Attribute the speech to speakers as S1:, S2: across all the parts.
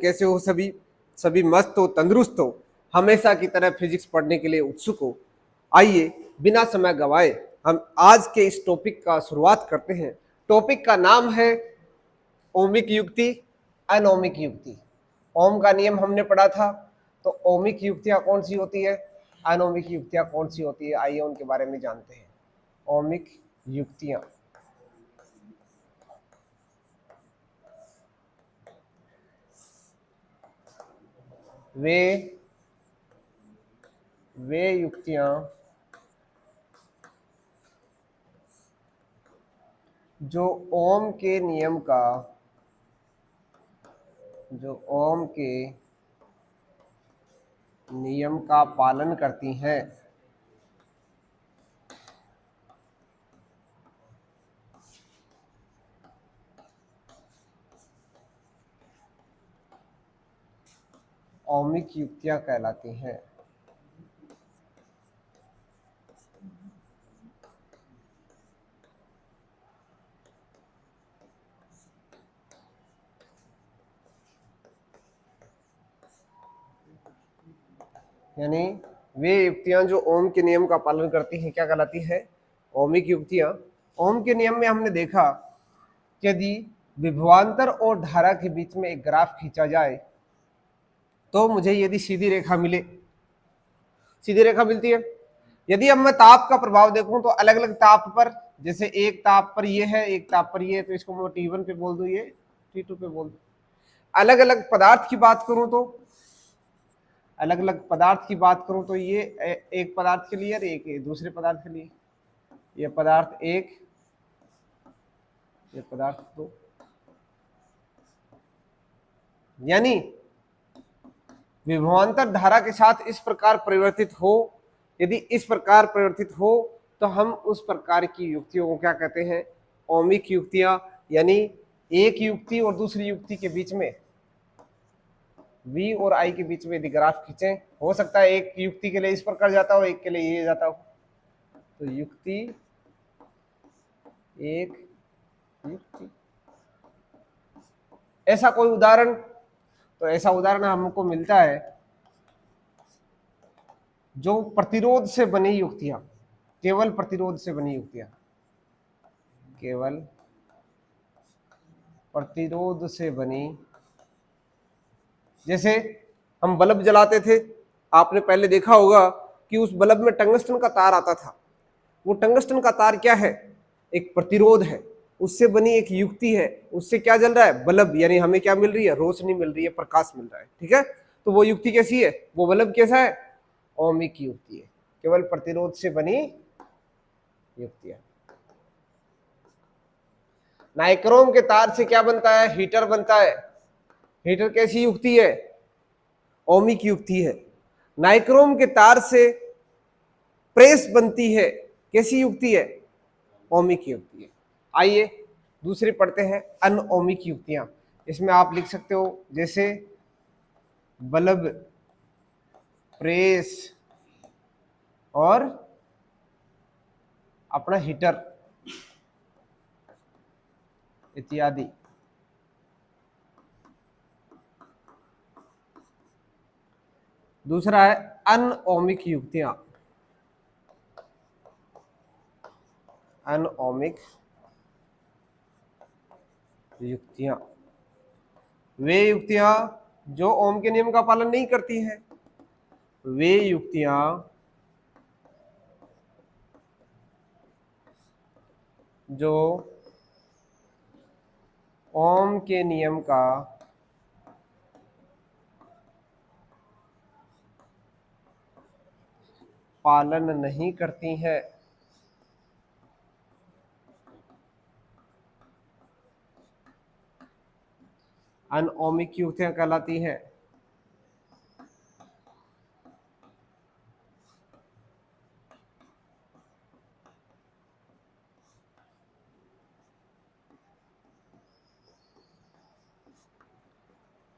S1: कैसे हो सभी? सभी मस्त हो, तंदुरुस्त हो, हमेशा की तरह फिजिक्स पढ़ने के लिए उत्सुक हो। आइए बिना समय गवाए हम आज के इस टॉपिक का शुरुआत करते हैं। टॉपिक का नाम है ओमिक युक्ति, अनोमिक युक्ति। ओम का नियम हमने पढ़ा था, तो ओमिक युक्तियां कौन सी होती है, अनोमिक युक्तियां कौन सी होती है, आइए उनके बारे में जानते हैं। ओमिक युक्तियां वे युक्तियां जो ओम के नियम का पालन करती हैं। ओमिक युक्तियां कहलाती हैं। यानी वे युक्तियां जो ओम के नियम का पालन करती हैं क्या कहलाती है, ओमिक युक्तियां। ओम के नियम में हमने देखा कि यदि विभवांतर और धारा के बीच में एक ग्राफ खींचा जाए तो मुझे यदि सीधी रेखा मिलती है। यदि अब मैं ताप का प्रभाव देखूं तो अलग अलग ताप पर, जैसे एक ताप पर ये है, एक ताप पर ये है, तो इसको मैं T1 पे बोल दूं, ये T2 पे बोल दूं। अलग अलग पदार्थ की बात करूं तो ये एक पदार्थ के लिए और एक दूसरे पदार्थ के लिए, ये पदार्थ एक, ये पदार्थ दो। यानी विभवांतर धारा के साथ इस प्रकार परिवर्तित हो, यदि इस प्रकार परिवर्तित हो तो हम उस प्रकार की युक्तियों को क्या कहते हैं, ओमिक युक्तियां। यानी एक युक्ति और दूसरी युक्ति के बीच में, V और I के बीच में यदि ग्राफ खींचे, हो सकता है एक युक्ति के लिए इस प्रकार जाता हो, एक के लिए ये जाता हो, तो युक्ति एक युक्ति। ऐसा कोई उदाहरण, तो ऐसा उदाहरण हमको मिलता है जो प्रतिरोध से बनी युक्तियां, केवल प्रतिरोध से बनी युक्तियां, केवल प्रतिरोध से बनी। जैसे हम बल्ब जलाते थे, आपने पहले देखा होगा कि उस बल्ब में टंगस्टन का तार आता था। वो टंगस्टन का तार क्या है, एक प्रतिरोध है, उससे बनी एक युक्ति है। उससे क्या जल रहा है, बल्ब, यानी हमें क्या मिल रही है, रोशनी मिल रही है, प्रकाश मिल रहा है। ठीक है, तो वो युक्ति कैसी है, वो बल्ब कैसा है, ओमिक युक्ति है, केवल प्रतिरोध से बनी युक्ति है। नाइक्रोम के तार से क्या बनता है, हीटर बनता है। हीटर कैसी युक्ति है, ओमिक युक्ति है। नाइक्रोम के तार से प्रेस बनती है, कैसी युक्ति है, ओमिक युक्ति है। आइए दूसरी पढ़ते हैं, अनओमिक युक्तियां। इसमें आप लिख सकते हो जैसे बल्ब, प्रेस और अपना हीटर इत्यादि। दूसरा है अनओमिक युक्तियां। अनओमिक युक्तियां वे युक्तियां जो ओम के नियम का पालन नहीं करती हैं। वे युक्तियां जो ओम के नियम का पालन नहीं करती हैं। अनओमिक युक्तियां कहलाती हैं।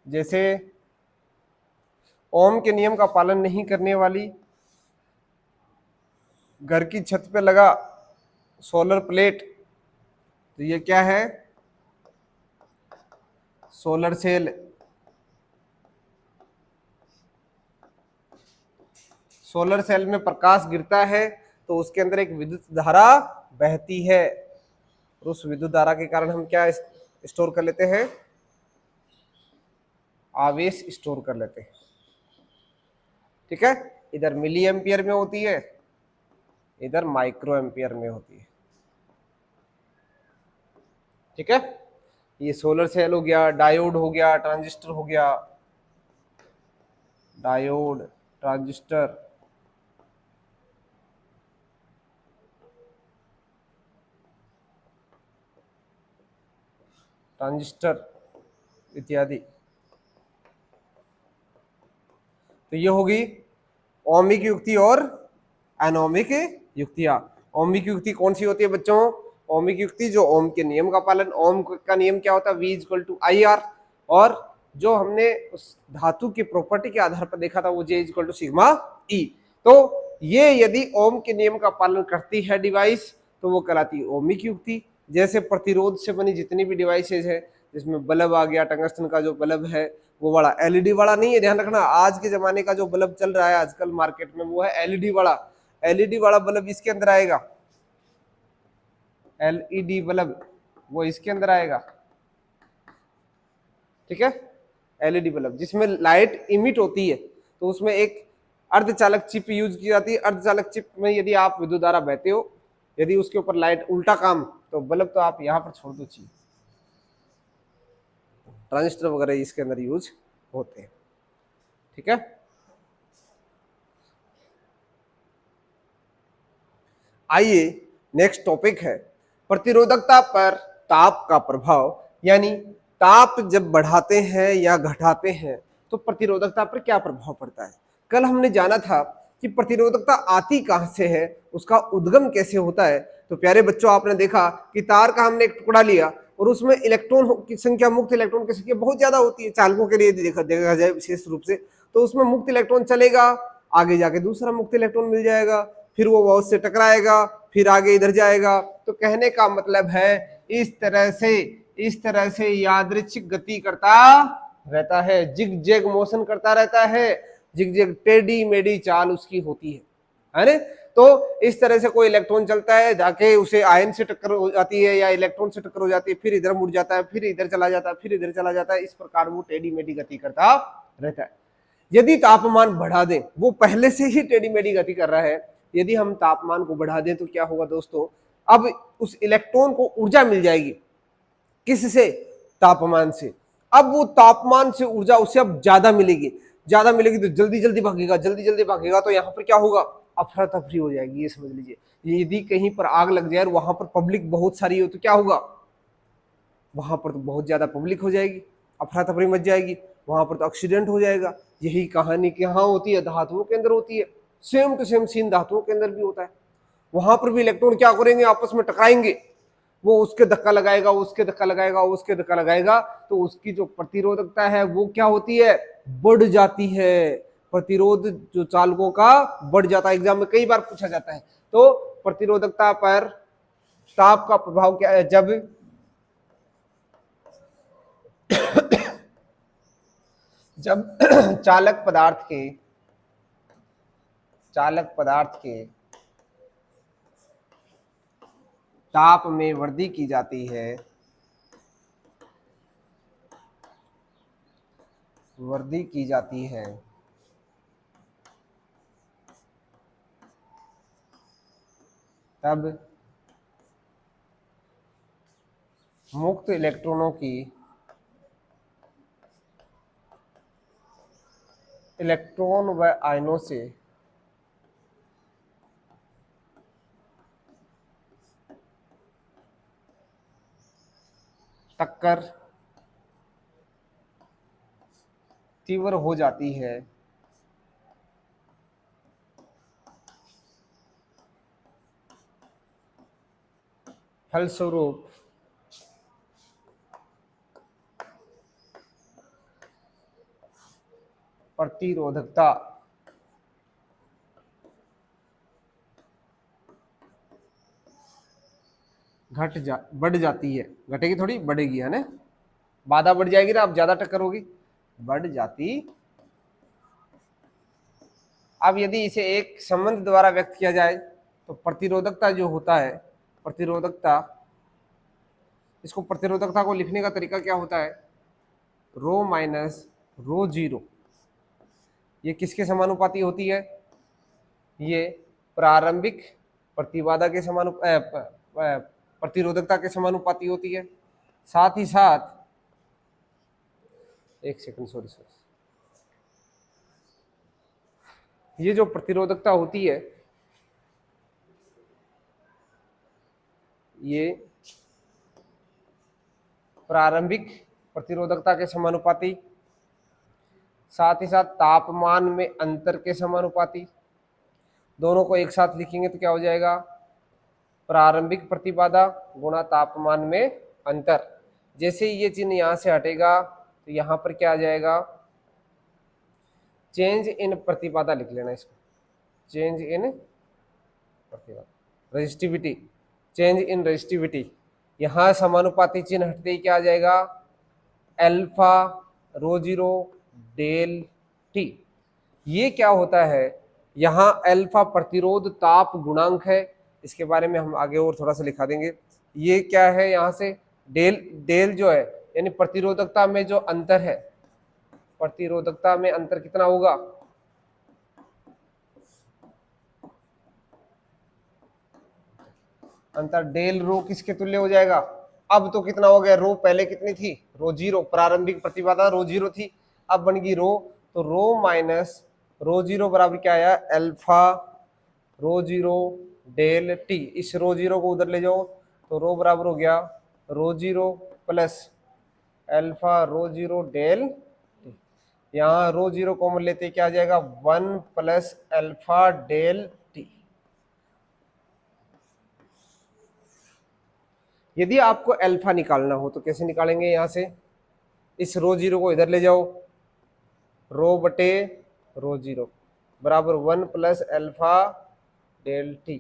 S1: जैसे ओम के नियम का पालन नहीं करने वाली घर की छत पे लगा सोलर प्लेट, तो ये क्या है, सोलर सेल। सोलर सेल में प्रकाश गिरता है तो उसके अंदर एक विद्युत धारा बहती है, और उस विद्युत धारा के कारण हम क्या स्टोर कर लेते हैं, आवेश स्टोर कर लेते हैं। ठीक है, इधर मिली एम्पियर में होती है, इधर माइक्रो एम्पियर में होती है। ठीक है, ये सोलर सेल हो गया, डायोड हो गया, ट्रांजिस्टर हो गया, डायोड, ट्रांजिस्टर, ट्रांजिस्टर इत्यादि। तो ये होगी ओमिक युक्ति और अनोमिक युक्तियां। ओमिक युक्ति कौन सी होती है बच्चों? ओमिक युक्ति जो ओम के नियम का पालन, ओम का नियम क्या होता है, V equal to I R, और जो हमने उस धातु की प्रॉपर्टी के आधार पर देखा था वो J equal to sigma E. तो ये यदि ओम के नियम का पालन करती है डिवाइस तो वो कहलाती है ओमिक युक्ति। जैसे प्रतिरोध से बनी जितनी भी डिवाइसेज है, जिसमें बल्ब आ गया, टंगस्टन का जो बल्ब है वो बड़ा एलईडी वाला नहीं है, ध्यान रखना। आज के जमाने का जो बल्ब चल रहा है आजकल मार्केट में वो है एलईडी वाला। एलईडी वाला बल्ब इसके अंदर आएगा, एलईडी बल्ब वो इसके अंदर आएगा। ठीक है, एलईडी बल्ब जिसमें लाइट इमिट होती है, तो उसमें एक अर्धचालक चिप यूज की जाती है। अर्धचालक चिप में यदि आप विद्युत धारा बहते हो, यदि उसके ऊपर लाइट उल्टा काम, तो बल्ब तो आप यहां पर छोड़ दो चाहिए। ट्रांजिस्टर वगैरह इसके अंदर यूज होते हैं। ठीक है, आइए नेक्स्ट टॉपिक है प्रतिरोधकता पर ताप का प्रभाव, यानी ताप जब बढ़ाते हैं या घटाते हैं तो प्रतिरोधकता पर क्या प्रभाव पड़ता है। कल हमने जाना था कि प्रतिरोधकता आती कहां से है, उसका उद्गम कैसे होता है। तो प्यारे बच्चों, आपने देखा कि तार का हमने एक टुकड़ा लिया और उसमें इलेक्ट्रॉन की संख्या, मुक्त इलेक्ट्रॉन की संख्या बहुत ज्यादा होती है। चालकों के लिए देखा जाए विशेष रूप से, तो उसमें मुक्त इलेक्ट्रॉन चलेगा, आगे जाके दूसरा मुक्त इलेक्ट्रॉन मिल जाएगा, फिर वो बहुत से टकराएगा, फिर आगे इधर जाएगा। तो कहने का मतलब है इस तरह से यादृच्छिक गति करता रहता है, जिग जैग मोशन करता रहता है, जिग जैग टेढ़ी मेढ़ी चाल उसकी होती है ना। तो इस तरह से कोई इलेक्ट्रॉन चलता है, जाके उसे आयन से टक्कर हो जाती है या इलेक्ट्रॉन से टक्कर हो जाती है, फिर इधर मुड़ जाता है, फिर इधर चला जाता है, फिर इधर चला जाता है। इस प्रकार वो टेढ़ी मेढ़ी गति करता रहता है। यदि तापमान बढ़ा दें, वो पहले से ही टेढ़ी मेढ़ी गति कर रहा है, यदि हम तापमान को बढ़ा दें तो क्या होगा दोस्तों, अब उस इलेक्ट्रॉन को ऊर्जा मिल जाएगी। किससे? तापमान से। अब वो तापमान से ऊर्जा उसे अब ज्यादा मिलेगी तो जल्दी जल्दी भागेगा, तो यहाँ पर क्या होगा, अफरा तफरी हो जाएगी। ये समझ लीजिए, यदि कहीं पर आग लग जाए और वहां पर पब्लिक बहुत सारी हो तो क्या होगा, वहां पर तो बहुत ज्यादा पब्लिक हो जाएगी, अफरा तफरी मच जाएगी, वहां पर तो एक्सीडेंट हो जाएगा। यही कहानी कहाँ होती है, धातुओं के अंदर होती है। सेम टू सेम सीन धातुओं के अंदर भी होता है। वहां पर भी इलेक्ट्रॉन क्या करेंगे, आपस में टकराएंगे, वो उसके धक्का लगाएगा, उसके धक्का लगाएगा, उसके धक्का लगाएगा, तो उसकी जो प्रतिरोधकता है वो क्या होती है, बढ़ जाती है। प्रतिरोध जो चालकों का बढ़ जाता है, एग्जाम में कई बार पूछा जाता है। तो प्रतिरोधकता पर ताप का प्रभाव क्या है, जब चालक पदार्थ के ताप में वृद्धि की जाती है, तब मुक्त इलेक्ट्रॉनों की इलेक्ट्रॉन व आयनों से टक्कर तीव्र हो जाती है। फलस्वरूप प्रतिरोधकता बढ़ जाती है, घटेगी थोड़ी, बढ़ेगी, है ना। बाधा बढ़ जाएगी ना, अब ज्यादा टक्कर होगी, बढ़ जाती अब यदि इसे एक संबंध द्वारा व्यक्त किया जाए तो प्रतिरोधकता जो होता है, प्रतिरोधकता, इसको प्रतिरोधकता को लिखने का तरीका क्या होता है, रो माइनस रो जीरो, ये किसके समानुपाती होती है, ये प्रारंभिक प्रतिबाधा के प्रतिरोधकता के समानुपाती होती है। साथ ही साथ, एक सेकंड, सॉरी, ये जो प्रतिरोधकता होती है ये प्रारंभिक प्रतिरोधकता के समानुपाती, साथ ही साथ तापमान में अंतर के समानुपाती, दोनों को एक साथ लिखेंगे तो क्या हो जाएगा, प्रारंभिक प्रतिबाधा गुणा तापमान में अंतर। जैसे ही ये चिन्ह यहां से हटेगा तो यहां पर क्या आ जाएगा, चेंज इन प्रतिबाधा लिख लेना इसको, चेंज इन प्रतिबाधा, रेजिस्टिविटी, चेंज इन रेजिस्टिविटी। यहां समानुपाती चिन्ह हटते ही क्या आ जाएगा, अल्फा रो जीरो डेल टी। ये क्या होता है, यहाँ अल्फा प्रतिरोध ताप गुणांक है, इसके बारे में हम आगे और थोड़ा सा लिखा देंगे। ये क्या है, यहाँ से डेल, डेल जो है यानी प्रतिरोधकता में जो अंतर है, प्रतिरोधकता में अंतर कितना होगा, अंतर डेल रो किसके तुल्य हो जाएगा, अब तो कितना हो गया, रो पहले कितनी थी, रो जीरो, प्रारंभिक प्रतिबाधा रो जीरो थी, अब बन गई रो, तो रो माइनस रो जीरो बराबर क्या आया, अल्फा रो जीरो डेल टी। इस रो जीरो को उधर ले जाओ तो रो बराबर हो गया रो जीरो प्लस अल्फा रो जीरो डेल टी। यहाँ रो जीरो कॉमन लेते क्या आ जाएगा, 1 प्लस अल्फा डेल टी। यदि आपको अल्फा निकालना हो तो कैसे निकालेंगे, यहां से इस रो जीरो को इधर ले जाओ, रो बटे रो जीरो बराबर 1 प्लस अल्फा डेल टी।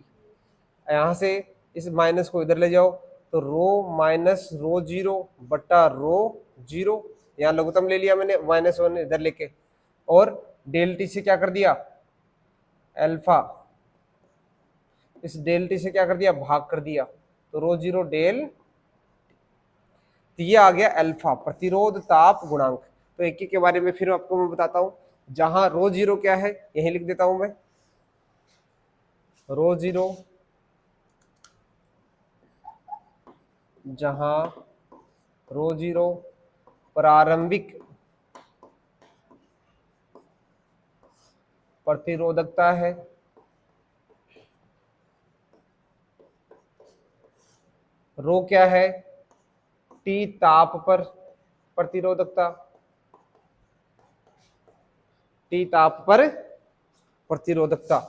S1: यहां से इस माइनस को इधर ले जाओ तो रो माइनस रो जीरो बटा रो जीरो, यहाँ लघुत्तम ले लिया मैंने, -1 इधर लेके, और डेल टी से क्या कर दिया, अल्फा, इस डेल टी से क्या कर दिया, भाग कर दिया, तो रो जीरो डेल, तो ये आ गया अल्फा प्रतिरोध ताप गुणांक। तो एक के बारे में फिर आपको मैं बताता हूं, जहां रो जीरो क्या है यही लिख देता हूं मैं, रो जीरो जहां रो जीरो प्रारंभिक प्रतिरोधकता है, रो क्या है, टी ताप पर प्रतिरोधकता, टी ताप पर प्रतिरोधकता।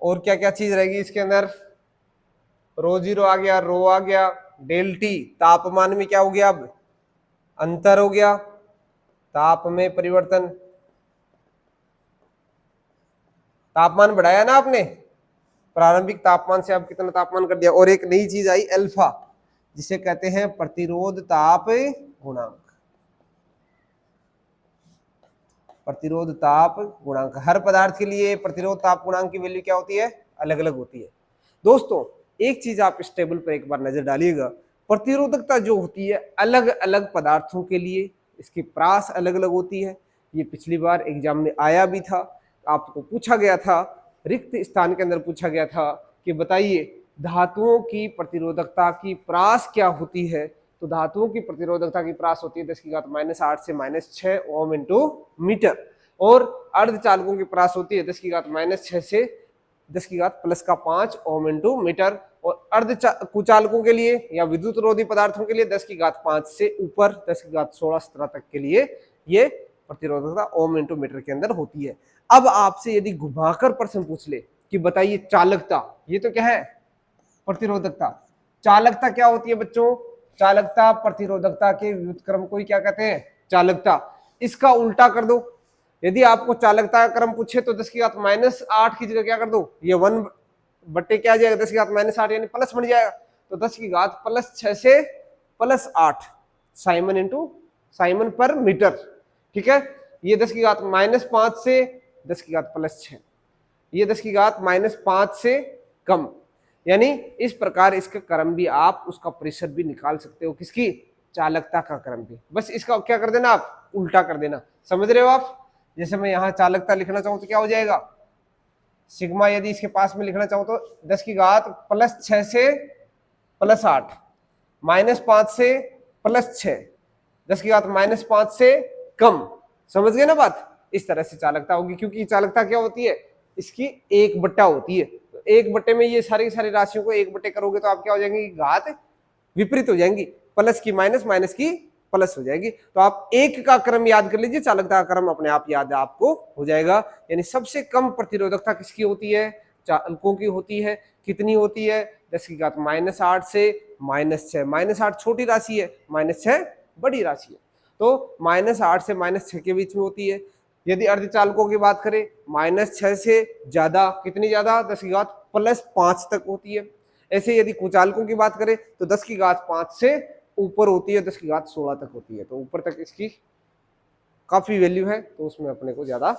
S1: और क्या क्या चीज रहेगी इसके अंदर, रो जीरो आ गया, रो आ गया, डेल टी तापमान में क्या हो गया, अब अंतर हो गया, ताप में परिवर्तन, तापमान बढ़ाया ना आपने, प्रारंभिक तापमान से आप कितना तापमान कर दिया, और एक नई चीज आई अल्फा, जिसे कहते हैं प्रतिरोध ताप गुणांक, प्रतिरोध ताप गुणांक। हर पदार्थ के लिए प्रतिरोध ताप गुणांक की वैल्यू क्या होती है, अलग अलग होती है। दोस्तों एक चीज आप इस टेबल पर एक बार नजर डालिएगा, प्रतिरोधकता जो होती है अलग अलग पदार्थों के लिए इसकी प्रास अलग अलग होती है। ये पिछली बार एग्जाम में आया भी था, आपको पूछा गया था, रिक्त स्थान के अंदर पूछा गया था कि बताइए धातुओं की प्रतिरोधकता की प्रास क्या होती है। तो धातुओं की प्रतिरोधकता की प्रास होती है 10⁻⁸ से -6 ओम इंटू मीटर, और अर्धचालकों की प्रास होती है 10⁻⁻6 से 10⁻+5 ओम इंटू मीटर, और कुचालकों के लिए या विद्युत रोधी पदार्थों के लिए 10⁻5 से ऊपर 10⁻16 17 तक के लिए ये प्रतिरोधकता ओम इंटू मीटर के अंदर होती है। अब आपसे यदि घुमाकर प्रश्न पूछ ले कि बताइए चालकता, ये तो क्या है, प्रतिरोधकता, चालकता क्या होती है बच्चों, चालकता प्रतिरोधकता के व्युत्क्रम को ही क्या कहते हैं, चालकता। इसका उल्टा कर दो, यदि आपको चालकता का क्रम पूछे तो 10⁻⁸ की जगह क्या कर दो, ये 1 बट्टे क्या आ जाएगा 10⁻⁸ यानी प्लस बन जाएगा, तो 10⁻+6 से +8 साइमन इंटू साइमन पर मीटर, ठीक है। ये 10 की घात -5 से 10 की घात +6, ये 10 की घात -5 से कम। यानी इस प्रकार इसका क्रम भी आप, उसका प्रतिशत भी निकाल सकते हो, किसकी, चालकता का क्रम भी। बस इसका क्या कर देना आप, उल्टा कर देना। समझ रहे हो आप? जैसे मैं यहाँ चालकता लिखना चाहूँ तो क्या हो जाएगा, सिग्मा यदि इसके पास में लिखना चाहूँ तो 10 की घात +6 से +8, -5 से +6, 10 की घात -5 से कम। समझ गए ना बात? इस तरह से चालकता होगी, क्योंकि चालकता क्या होती है, इसकी 1/, होती है। तो 1/, में ये सारी सारी राशियों को 1/, करोगे तो आप क्या हो जाएंगे, घात विपरीत हो जाएंगी, प्लस की माइनस, माइनस की प्लस हो जाएगी। तो आप एक का क्रम याद कर लीजिए, चालकता का क्रम अपने आप याद आपको हो जाएगा। यानी सबसे कम प्रतिरोधकता किसकी होती है, चालकों की होती है। कितनी होती है, 10 की घात -8 से -6। -8 छोटी राशि है, -6 बड़ी राशि है। तो -8 से -6 के बीच में होती है। यदि अर्धचालकों की बात करें, -6 से ज्यादा, कितनी ज्यादा, 10 की घात +5 तक होती है। ऐसे यदि कुचालकों की बात करें तो 10 की घात 5 से ऊपर होती है, 10 की घात 16 तक होती है। तो ऊपर तक इसकी काफी वैल्यू है, तो उसमें अपने को ज्यादा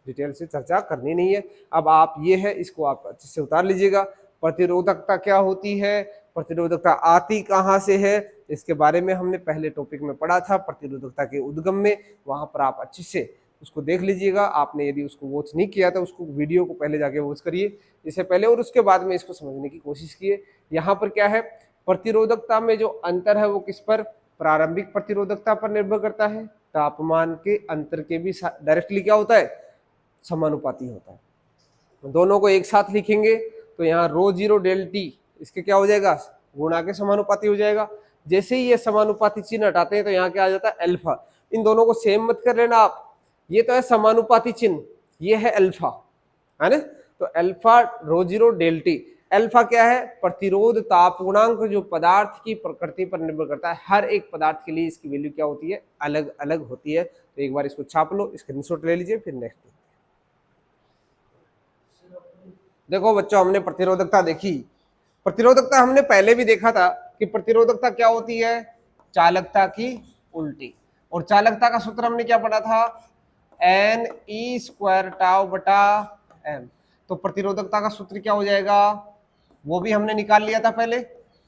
S1: डिटेल से चर्चा करनी नहीं है। अब आप ये है, इसको आप अच्छे से उतार लीजिएगा। प्रतिरोधकता क्या होती है, प्रतिरोधकता आती कहाँ से है, इसके बारे में हमने पहले टॉपिक में पढ़ा था, प्रतिरोधकता के उद्गम में। वहां पर आप अच्छे से उसको देख लीजिएगा। आपने यदि उसको वॉच नहीं किया तो उसको वीडियो को पहले जाके वॉच करिए इससे पहले, और उसके बाद में इसको समझने की कोशिश कीजिए। यहाँ पर क्या है, प्रतिरोधकता में जो अंतर है वो किस पर, प्रारंभिक प्रतिरोधकता पर निर्भर करता है। तापमान के अंतर के भी डायरेक्टली क्या होता है, समानुपाती होता है। दोनों को एक साथ लिखेंगे तो यहाँ ρ0 ΔT इसके क्या हो जाएगा, गुणा के समानुपाती हो जाएगा। जैसे ही ये समानुपाती चिन्ह हटाते हैं तो यहाँ क्या आ जाता है, अल्फा। इन दोनों को सेम मत कर लेना आप, ये तो है समानुपाती चिन्ह, ये है अल्फा, है ना। तो अल्फा ρ0 ΔT, अल्फा क्या है, प्रतिरोध ताप गुणांक, जो पदार्थ की प्रकृति पर निर्भर करता है। हर एक पदार्थ के लिए इसकी वैल्यू क्या होती है, अलग अलग होती है। तो एक बार इसको छाप लो, स्क्रीनशॉट ले लीजिए, फिर नेक्स्ट। देखो बच्चों, हमने प्रतिरोधकता देखी। प्रतिरोधकता हमने पहले भी देखा था कि प्रतिरोधकता क्या होती है, चालकता की उल्टी। और चालकता का सूत्र हमने क्या पढ़ा था, Ne² τ/m। तो प्रतिरोधकता का सूत्र क्या हो जाएगा, वो भी हमने निकाल लिया था पहले,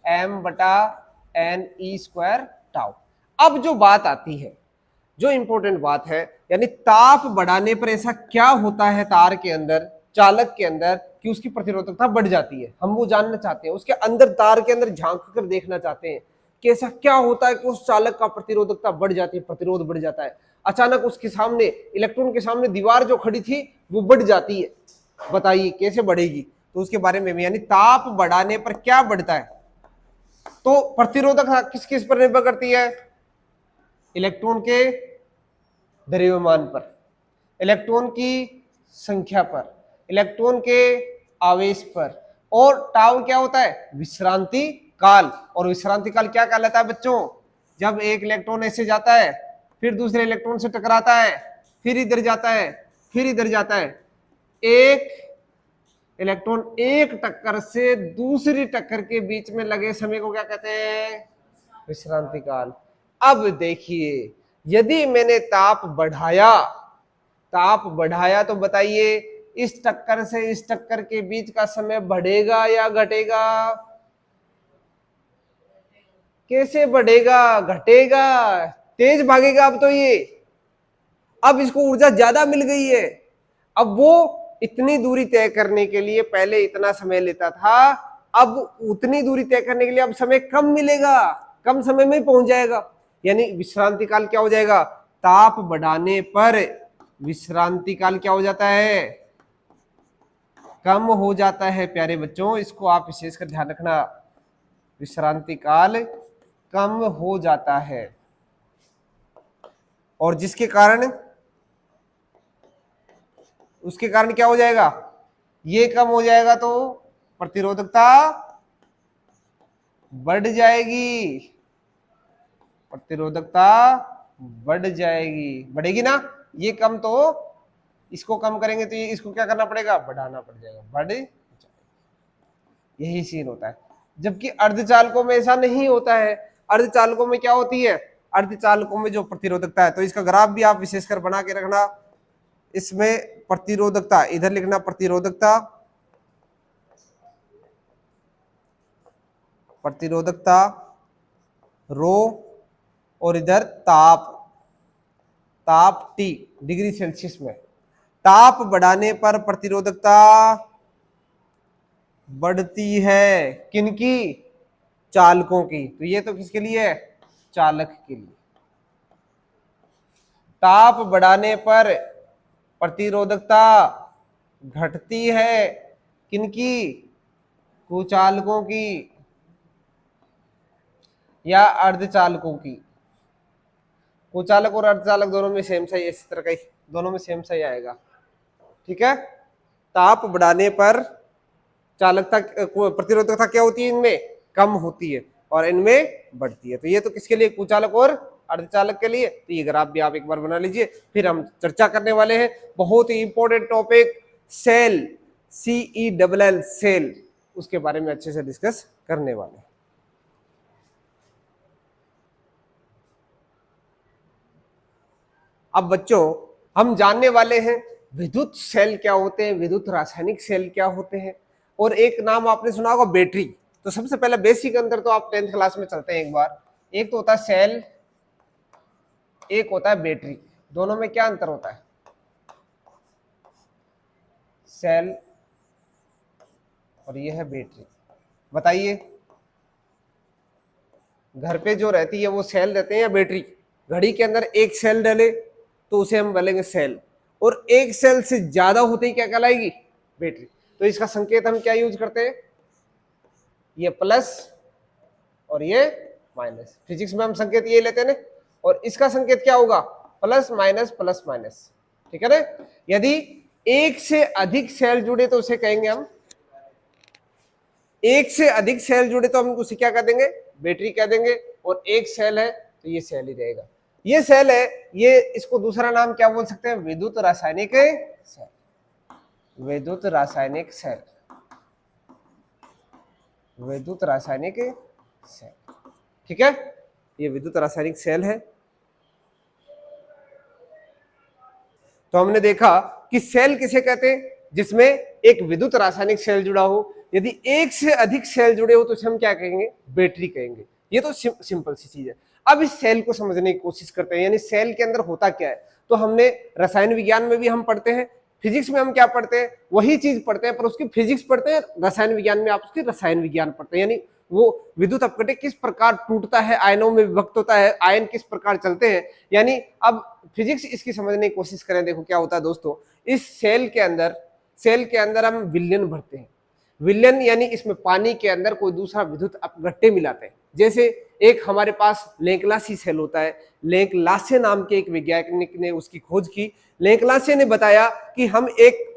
S1: m/Ne² τ। अब जो बात आती है, जो इंपॉर्टेंट बात है, यानी ताप बढ़ाने पर ऐसा क्या होता है तार के अंदर, चालक के अंदर, कि उसकी प्रतिरोधकता बढ़ जाती है। हम वो जानना चाहते हैं, उसके अंदर, तार के अंदर झांक कर देखना चाहते हैं कि ऐसा क्या होता है कि उस चालक का प्रतिरोधकता बढ़ जाती है, प्रतिरोध बढ़ जाता है। अचानक उसके सामने, इलेक्ट्रॉन के सामने दीवार जो खड़ी थी वो बढ़ जाती है, बताइए कैसे बढ़ेगी। तो उसके बारे में, यानी ताप बढ़ाने पर क्या बढ़ता है, तो प्रतिरोधक किस किस पर निर्भर करती है, इलेक्ट्रॉन के द्रव्यमान पर, इलेक्ट्रॉन की संख्या पर, इलेक्ट्रॉन के आवेश पर, और टाउ क्या होता है, विश्रांति काल। और विश्रांति काल क्या कहलाता है बच्चों, जब एक इलेक्ट्रॉन ऐसे जाता है, फिर दूसरे इलेक्ट्रॉन से टकराता है, फिर इधर जाता है, फिर इधर जाता है। एक इलेक्ट्रॉन एक टक्कर से दूसरी टक्कर के बीच में लगे समय को क्या कहते हैं, विश्रांति काल। अब देखिए, यदि मैंने ताप बढ़ाया तो बताइए, इस टक्कर से इस टक्कर के बीच का समय बढ़ेगा या घटेगा, कैसे बढ़ेगा, घटेगा, तेज भागेगा। अब तो ये, अब इसको ऊर्जा ज्यादा मिल गई है। अब वो इतनी दूरी तय करने के लिए पहले इतना समय लेता था, अब उतनी दूरी तय करने के लिए अब समय कम मिलेगा, कम समय में पहुंच जाएगा। यानी विश्रांति काल क्या हो जाएगा, ताप बढ़ाने पर विश्रांति काल क्या हो जाता है, कम हो जाता है। प्यारे बच्चों, इसको आप विशेषकर ध्यान रखना, विश्रांति काल कम हो जाता है। और जिसके कारण, उसके कारण क्या हो जाएगा, ये कम हो जाएगा तो प्रतिरोधकता बढ़ जाएगी, प्रतिरोधकता बढ़ जाएगी, बढ़ेगी ना। ये कम, तो इसको कम करेंगे तो ये, इसको क्या करना पड़ेगा, बढ़ाना पड़ जाएगा, बढ़ जाएगा। यही सीन होता है। जबकि अर्धचालकों में ऐसा नहीं होता है। अर्धचालकों में क्या होती है, अर्धचालकों में जो प्रतिरोधकता है। तो इसका ग्राफ भी आप विशेषकर बना के रखना। इसमें प्रतिरोधकता इधर लिखना, प्रतिरोधकता, प्रतिरोधकता रो, और इधर ताप, ताप T डिग्री सेल्सियस में। ताप बढ़ाने पर प्रतिरोधकता बढ़ती है, किनकी? चालकों की। तो ये तो किसके लिए है? चालक के लिए। ताप बढ़ाने पर प्रतिरोधकता घटती है, किनकी? कुचालकों की या अर्धचालकों की। कुचालक और अर्धचालक दोनों में सेम सही, इस तरह का ही दोनों में सेम सही आएगा। ठीक है। ताप बढ़ाने पर चालकता, प्रतिरोधकता क्या होती है? इनमें कम होती है और इनमें बढ़ती है। तो ये तो किसके लिए? कुचालक और अर्धचालक के लिए। तो ये ग्राफ भी आप एक बार बना लीजिए। फिर हम चर्चा करने वाले हैं बहुत ही important topic, cell, CELL cell, उसके बारे में अच्छे से डिस्कस करने वाले हैं। अब बच्चों हम जानने वाले हैं विद्युत सेल क्या होते हैं, विद्युत रासायनिक सेल क्या होते हैं, और एक नाम आपने सुना होगा बैटरी। तो सबसे पहले बेसिक अंतर तो आप 10th क्लास में चलते हैं एक बार। एक तो होता है सेल, एक होता है बैटरी। दोनों में क्या अंतर होता है? सेल और ये है बैटरी। बताइए, घर पे जो रहती है वो सेल रहते हैं या बैटरी? घड़ी के अंदर एक सेल डले तो उसे हम बोलेंगे सेल, और एक सेल से ज्यादा होते ही क्या कहलाएगी? बैटरी। तो इसका संकेत हम क्या यूज करते हैं? ये प्लस और ये माइनस। फिजिक्स में हम संकेत ये लेते हैं ना, और इसका संकेत क्या होगा? Plus minus plus minus. ठीक है ना। यदि एक से अधिक सेल जुड़े तो उसे कहेंगे हम, एक से अधिक सेल जुड़े तो हम उसे क्या कह देंगे? बैटरी कह देंगे। और एक सेल है तो ये सेल ही रहेगा। ये सेल है, ये इसको दूसरा नाम क्या बोल सकते हैं? विद्युत रासायनिक सेल। विद्युत रासायनिक सेल, विद्युत रासायनिक सेल। ठीक है, ये विद्युत रासायनिक सेल है। तो हमने देखा कि सेल किसे कहते हैं? जिसमें एक विद्युत रासायनिक सेल जुड़ा हो। यदि एक से अधिक सेल जुड़े हो तो उसे हम क्या कहेंगे? बैटरी कहेंगे। ये तो सिंपल सी चीज है। अब इस सेल को समझने की कोशिश करते हैं, यानी सेल के अंदर होता क्या है। तो हमने रसायन विज्ञान में भी हम पढ़ते हैं, फिजिक्स में हम क्या पढ़ते हैं? वही चीज पढ़ते हैं, पर उसकी फिजिक्स पढ़ते हैं। रसायन विज्ञान में आप उसकी रसायन विज्ञान पढ़ते हैं, यानी वो विद्युत अपघटन किस प्रकार टूटता है, आयनों में विभक्त होता है, आयन किस प्रकार चलते हैं। यानी अब फिजिक्स इसकी समझने की कोशिश करें। देखो क्या होता है दोस्तों, इस सेल के अंदर हम विलयन भरते हैं। विलयन यानी इसमें पानी के अंदर कोई दूसरा विद्युत अपघट्य मिलाते हैं। जैसे एक हमारे पास लेंकलासी सेल होता है। लेंकलासे नाम के एक वैज्ञानिक ने उसकी खोज की। लेंकलासे ने बताया कि हम एक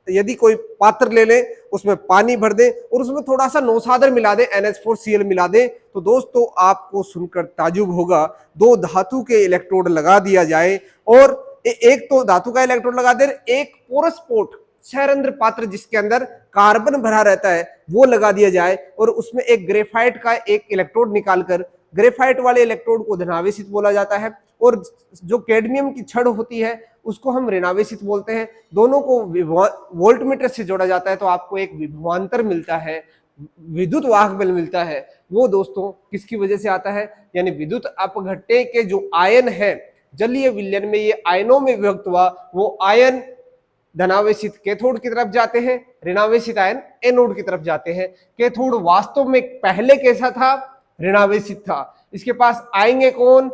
S1: यदि कोई पात्र ले लें, उसमें पानी भर दें और उसमें थोड़ा सा नौसादर मिला दें, NH4Cl मिला दें, तो दोस्तों आपको सुनकर ताजुब होगा, दो धातु के इलेक्ट्रोड लगा दिया जाए और एक तो धातु का इलेक्ट्रोड लगा दे, एक पोरस पोर्ट छरंध्र पात्र जिसके अंदर कार्बन भरा रहता है वो लगा दिया जाए, और उसमें एक ग्रेफाइट का एक इलेक्ट्रोड निकालकर, ग्रेफाइट वाले इलेक्ट्रोड को धनावेशित बोला जाता है, और जो कैडमियम की छड़ होती है उसको हम ऋणावेशित बोलते हैं। दोनों को वोल्टमीटर से जोड़ा जाता है तो आपको एक विभवांतर मिलता है, विद्युत वाहक बल मिलता है। वो दोस्तों किसकी वजह से आता है? यानी विद्युत अपघट्य के जो आयन है, जलीय विलयन में ये आयनों में विभक्त हुआ, वो आयन धनावेशित कैथोड की तरफ जाते हैं, ऋणावेशित आयन एनोड की तरफ जाते हैं। कैथोड वास्तव में पहले कैसा था? ऋणावेशित था। इसके पास आएंगे कौन?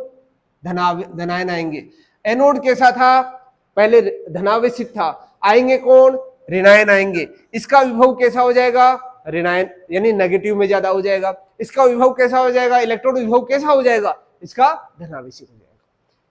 S1: धनायन आएंगे। एनोड कैसा था? पहले धनावेशित था, आएंगे कौन? ऋणायन आएंगे। इसका विभव कैसा हो जाएगा? ऋणायन यानी नेगेटिव में ज्यादा हो जाएगा। इसका विभव कैसा हो जाएगा? इलेक्ट्रोड विभव कैसा हो जाएगा? इसका धनावेशित हो जाएगा।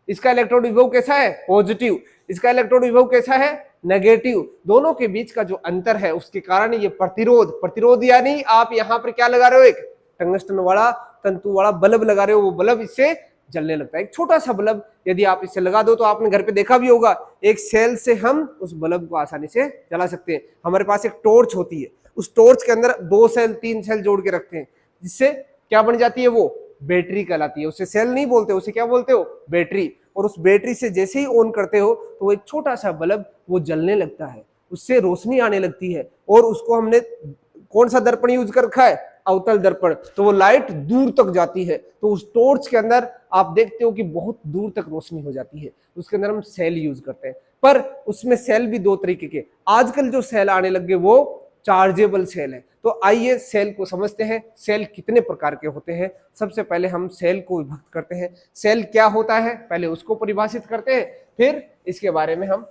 S1: इसका इलेक्ट्रोड विभव कैसा है? पॉजिटिव। इसका इलेक्ट्रोड विभव कैसा है? नेगेटिव। दोनों के बीच का जो अंतर है उसके कारण ये प्रतिरोध यानी आप यहां पर क्या लगा रहे हो? एक टंगस्टन वाला तंतु वाला बल्ब लगा रहे हो, वो बल्ब इससे जलने लगता है। एक छोटा सा बल्ब यदि आप इससे लगा दो तो आपने घर पे देखा भी होगा, एक सेल से हम उस बल्ब को आसानी से जला सकते हैं। हमारे पास एक टॉर्च होती है, उस टॉर्च के अंदर 2 सेल 3 सेल जोड़ के रखते हैं, जिससे क्या बन जाती है? वो बैटरी कहलाती है। उसे सेल नहीं बोलते, उसे क्या बोलते हो, बैटरी। और उस बैटरी से जैसे ही ऑन करते हो तो वो एक छोटा सा बल्ब वो जलने लगता है, उससे रोशनी आने लगती है। और उसको हमने कौन सा दर्पण यूज कर रखा है, अवतल दर्पण, तो वो लाइट दूर तक जाती है। तो उस टॉर्च के अंदर आप देखते हो कि बहुत दूर तक रोशनी हो जाती है। उसके अंदर हम सेल यूज करते हैं। पर उसमें सेल भी दो तरीके के, आजकल जो सेल आने लगे वो चार्जेबल सेल है। तो आइए सेल को समझते हैं, सेल कितने प्रकार के होते हैं। सबसे पहले हम सेल को विभक्त करते हैं। सेल क्या होता है पहले उसको परिभाषित करते हैं, फिर इसके बारे में हम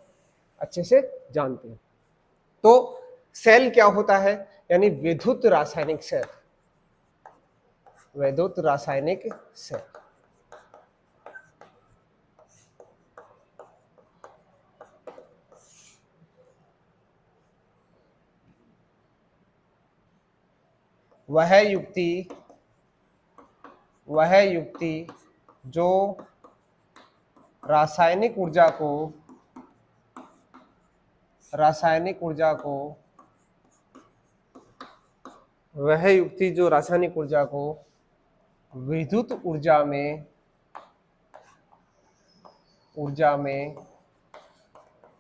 S1: अच्छे से जानते हैं। तो सेल क्या होता है, यानी विद्युत रासायनिक सेल, विद्युत रासायनिक सेल। वह युक्ति जो रासायनिक ऊर्जा को वह युक्ति जो रासायनिक ऊर्जा को विद्युत ऊर्जा में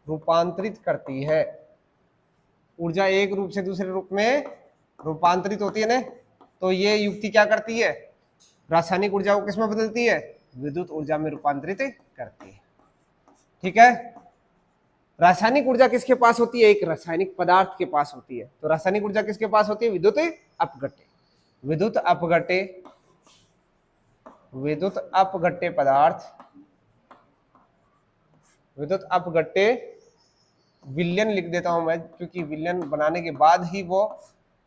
S1: रूपांतरित करती है। ऊर्जा एक रूप से दूसरे रूप में रूपांतरित होती है ना, तो ये युक्ति क्या करती है, रासायनिक ऊर्जा को किसमें बदलती है, विद्युत ऊर्जा में रूपांतरित करती है। ठीक है, रासायनिक ऊर्जा किसके पास होती है, एक रासायनिक पदार्थ के पास होती है। तो रासायनिक ऊर्जा किसके पास होती है, विद्युत अपघट्य। विद्युत अपघट्य पदार्थ, विद्युत अपघट्य विलयन लिख देता हूं मैं, क्योंकि विलयन बनाने के बाद ही वो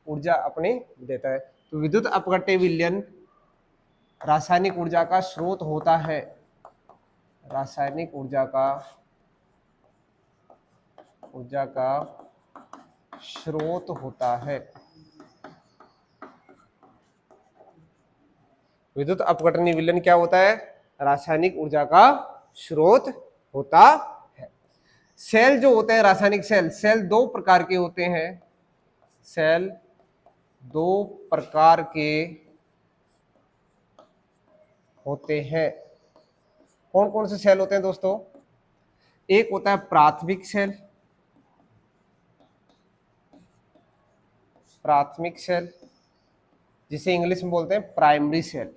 S1: ऊर्जा अपने देता है। तो विद्युत अपघट्य विलयन रासायनिक ऊर्जा का स्रोत होता है, रासायनिक ऊर्जा का स्रोत होता है। विद्युत अपघटन विलयन क्या होता है, रासायनिक ऊर्जा का स्रोत होता है। सेल जो होते हैं रासायनिक सेल दो प्रकार के होते हैं। सेल दो प्रकार के होते हैं। कौन कौन से सेल होते हैं दोस्तों, एक होता है प्राथमिक सेल, जिसे इंग्लिश में बोलते हैं प्राइमरी सेल।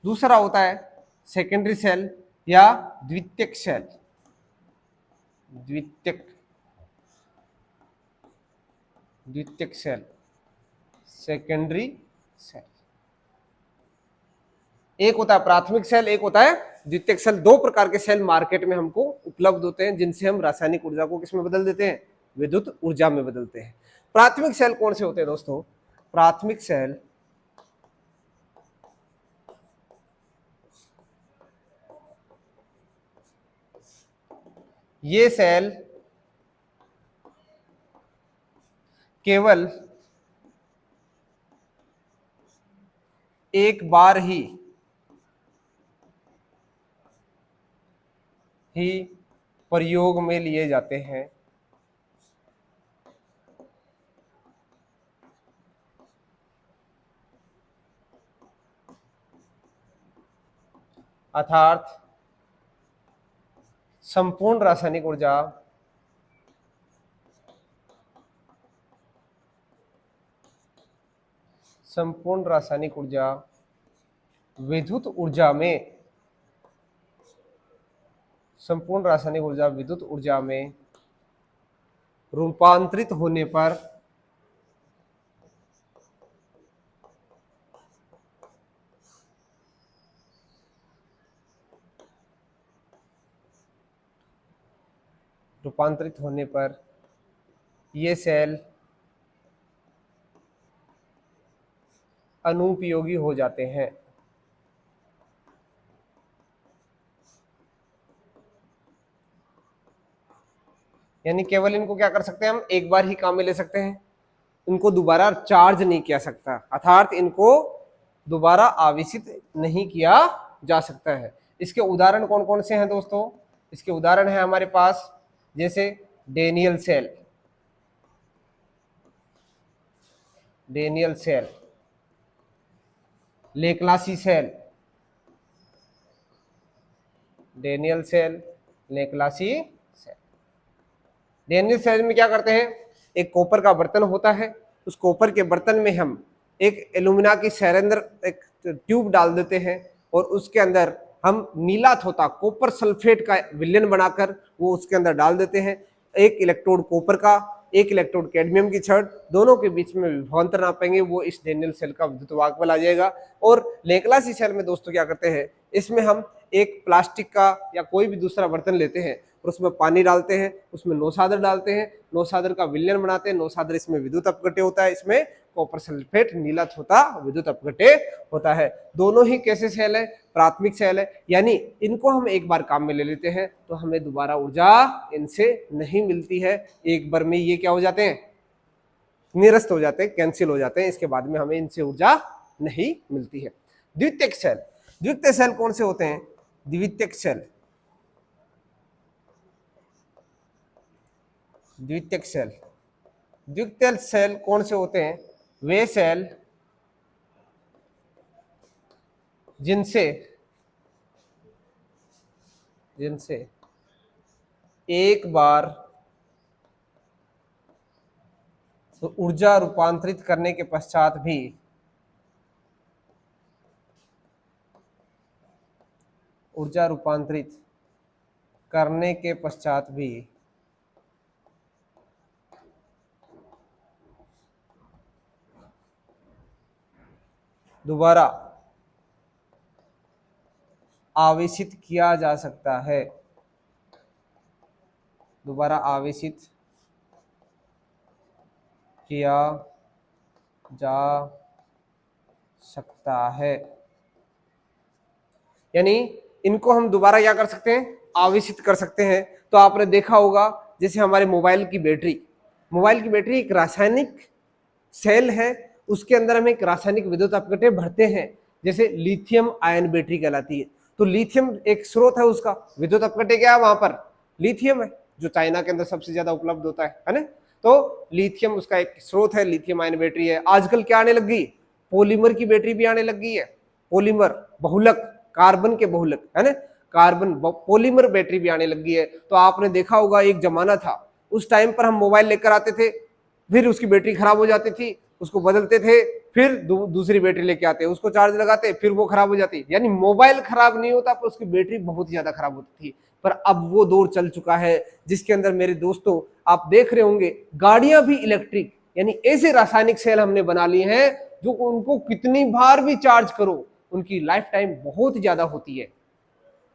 S1: दूसरा होता है सेकेंडरी सेल या द्वितीयक सेल। सेकेंडरी सेल, एक होता है प्राथमिक सेल, एक होता है द्वितीयक सेल। दो प्रकार के सेल मार्केट में हमको उपलब्ध होते हैं, जिनसे हम रासायनिक ऊर्जा को किसमें बदल देते हैं, विद्युत ऊर्जा में बदलते हैं। प्राथमिक सेल कौन से होते हैं दोस्तों, प्राथमिक सेल ये सेल केवल एक बार ही प्रयोग में लिए जाते हैं। अर्थात संपूर्ण रासायनिक ऊर्जा विद्युत ऊर्जा में रूपांतरित होने पर ये सेल अनुपयोगी हो जाते हैं। यानी केवल इनको क्या कर सकते हैं हम, एक बार ही काम में ले सकते हैं, इनको दोबारा चार्ज नहीं किया सकता, अर्थात इनको दोबारा आवेशित नहीं किया जा सकता है। इसके उदाहरण कौन कौन से हैं दोस्तों, इसके उदाहरण है हमारे पास, जैसे Daniell cell, Daniell cell, Leclanche cell, Daniell cell, Leclanche cell. Daniell cell में क्या करते हैं, एक कॉपर का बर्तन होता है, उस कॉपर के बर्तन में हम एक एल्यूमिना की सैरेंद्र एक ट्यूब डाल देते हैं और उसके अंदर हम नीला थोथा कॉपर सल्फेट का विलयन बनाकर वो उसके अंदर डाल देते हैं। एक इलेक्ट्रोड कॉपर का, एक इलेक्ट्रोड कैडमियम की छड़, दोनों के बीच में विभवांतर नापेंगे, वो इस डेनियल सेल का विद्युत वाहक बल आ जाएगा। और लेक्लासी सेल में दोस्तों क्या करते हैं, इसमें हम एक प्लास्टिक का या कोई भी दूसरा बर्तन लेते हैं और उसमें पानी डालते हैं, उसमें नौसादर डालते हैं, नौसादर का विलयन बनाते हैं, नौसादर इसमें विद्युत अपघट्य होता है, इसमें कॉपर सल्फेट नीला थोथा विद्युत अपघट्य होता है। दोनों ही कैसे सेल है, प्राथमिक सेल है, यानी इनको हम एक बार काम में ले लेते हैं तो हमें दोबारा ऊर्जा इनसे नहीं मिलती है, एक बार में ये क्या हो जाते हैं, निरस्त हो जाते हैं, कैंसिल हो जाते हैं, इसके बाद में हमें इनसे ऊर्जा नहीं मिलती है। द्वितीयक सेल, द्वितीय सेल कौन से होते हैं, द्वितीयक सेल, द्वितीयक सेल, द्वितीय सेल कौन से होते हैं, वे सेल जिनसे जिनसे एक बार तो ऊर्जा रूपांतरित करने के पश्चात भी ऊर्जा रूपांतरित करने के पश्चात भी दोबारा आवेशित किया जा सकता है, दोबारा आवेशित किया जा सकता है। यानी इनको हम दोबारा क्या कर सकते हैं, आवेशित कर सकते हैं। तो आपने देखा होगा जैसे हमारे मोबाइल की बैटरी, मोबाइल की बैटरी एक रासायनिक सेल है, उसके अंदर हम एक रासायनिक विद्युत अपघट्य भरते हैं, जैसे लिथियम आयन बैटरी कहलाती है। तो लिथियम एक स्रोत है, उसका विद्युत अपघट्य क्या है, वहां पर लिथियम है, जो चाइना के अंदर सबसे ज्यादा उपलब्ध होता है ना। तो लिथियम उसका एक स्रोत है, लिथियम आयन बैटरी है। आजकल क्या आने लग गई, पॉलीमर की बैटरी भी आने लग गई है, पॉलीमर बहुलक, कार्बन के बहुलक है ना, कार्बन पॉलीमर बैटरी भी आने लग गई है। तो आपने देखा होगा एक जमाना था, उस टाइम पर हम मोबाइल लेकर आते थे, फिर उसकी बैटरी खराब हो जाती थी, उसको बदलते थे, फिर दूसरी बैटरी लेके आते, उसको चार्ज लगाते, फिर वो खराब हो जाती। यानी मोबाइल खराब नहीं होता पर उसकी बैटरी बहुत ज्यादा खराब होती थी। पर अब वो दौर चल चुका है जिसके अंदर मेरे दोस्तों आप देख रहे होंगे गाड़ियां भी इलेक्ट्रिक, यानी ऐसे रासायनिक सेल हमने बना लिए हैं जो उनको कितनी बार भी चार्ज करो उनकी लाइफ टाइम बहुत ज्यादा होती है,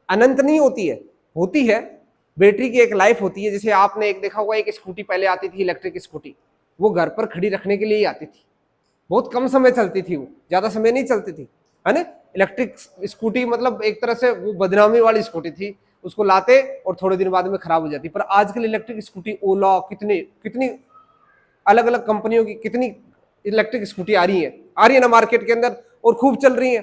S1: अनंत नहीं होती है, होती है। बैटरी की एक लाइफ होती है। जैसे आपने एक देखा होगा, एक स्कूटी पहले आती थी इलेक्ट्रिक स्कूटी, वो घर पर खड़ी रखने के लिए ही आती थी, बहुत कम समय चलती थी, वो ज्यादा समय नहीं चलती थी, है ना। इलेक्ट्रिक स्कूटी मतलब एक तरह से वो बदनामी वाली स्कूटी थी, उसको लाते और थोड़े दिन बाद में खराब हो जाती। पर आजकल इलेक्ट्रिक स्कूटी ओला, कितनी कितनी अलग अलग कंपनियों की कितनी इलेक्ट्रिक स्कूटी आ रही है ना मार्केट के अंदर, और खूब चल रही है,